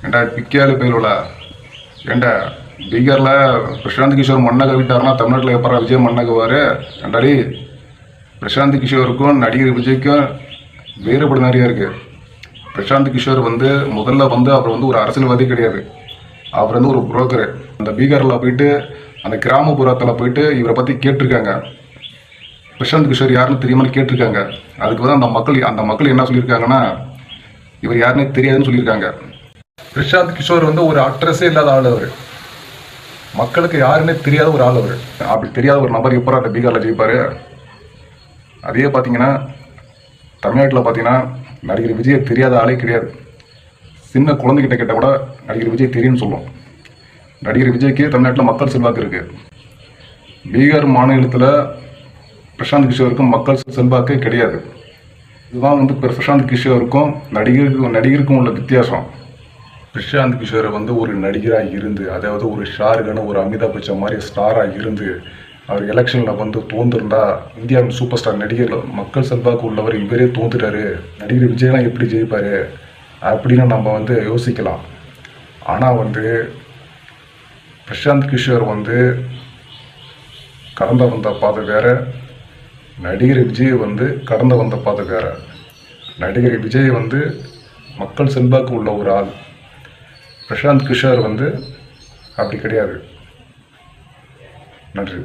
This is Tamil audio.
ஏண்டா பிக்கியாலு பயிலோட ஏண்டா பீகாரில் பிரசாந்த் கிஷோர் மண்ணை கவிட்டாருன்னா தமிழ்நாட்டில் எப்போ விஜய் மண்ணை கவாரு ஏண்டாடி பிரசாந்த் கிஷோருக்கும் நடிகர் விஜய்க்கும் வேறுபாடு நிறையா இருக்குது. பிரசாந்த் கிஷோர் வந்து முதல்ல வந்து அவர் வந்து ஒரு அரசியல்வாதி கிடையாது, அவர் வந்து ஒரு புரோக்கரு. அந்த பீகாரில் போயிட்டு அந்த கிராமப்புறத்தில் போயிட்டு இவரை பற்றி கேட்டிருக்காங்க, பிரசாந்த் கிஷோர் யாருன்னு தெரியுமான்னு கேட்டிருக்காங்க. அதுக்கு வந்து அந்த மக்கள் என்ன சொல்லியிருக்காங்கன்னா, இவர் யாருன்னே தெரியாதுன்னு சொல்லியிருக்காங்க. பிரசாந்த் கிஷோர் வந்து ஒரு அட்ரஸே இல்லாத ஆள், அவர் மக்களுக்கு யாருன்னே தெரியாத ஒரு ஆள். அவர் அப்படி தெரியாத ஒரு நபர் எப்போ அந்த பீகாரில் ஜெயிப்பார்? அதே பார்த்தீங்கன்னா தமிழ்நாட்டில் பார்த்தீங்கன்னா நடிகர் விஜயை தெரியாத ஆளே கிடையாது. சின்ன குழந்தைகிட்ட கேட்டால் கூட நடிகர் விஜய் தெரியும்னு சொல்லும். நடிகர் விஜய்க்கு தமிழ்நாட்டில் மக்கள் செல்வாக்கு இருக்குது. பீகார் மாநிலத்தில் பிரசாந்த் கிஷோருக்கும் மக்கள் செல்வாக்கே கிடையாது. இதுதான் வந்து பிரசாந்த் கிஷோருக்கும் நடிகருக்கும் உள்ள வித்தியாசம். பிரசாந்த் கிஷோரை வந்து ஒரு நடிகராக இருந்து, அதாவது ஒரு ஷாருக்கான ஒரு அமிதாப் பச்சன் மாதிரி ஸ்டாராக இருந்து அவர் எலெக்ஷனில் வந்து தோன்றிருந்தா இந்தியாவின் சூப்பர் ஸ்டார் நடிகர் மக்கள் செல்வாக்கு உள்ளவர் இவரே தோன்றுறாரு, நடிகர் விஜயெல்லாம் எப்படி ஜெயிப்பார் அப்படின்னு நம்ம வந்து யோசிக்கலாம். ஆனால் வந்து பிரசாந்த் கிஷோர் வந்து கடந்து வந்த பாதை வேறு, நடிகர் விஜய் வந்து கடந்து வந்த பாதை வேறு. நடிகர் விஜய் வந்து மக்கள் செல்வாக்கு உள்ள ஒரு ஆள், பிரசாந்த் கிஷோர் வந்து அப்படி கிடையாது. நன்றி.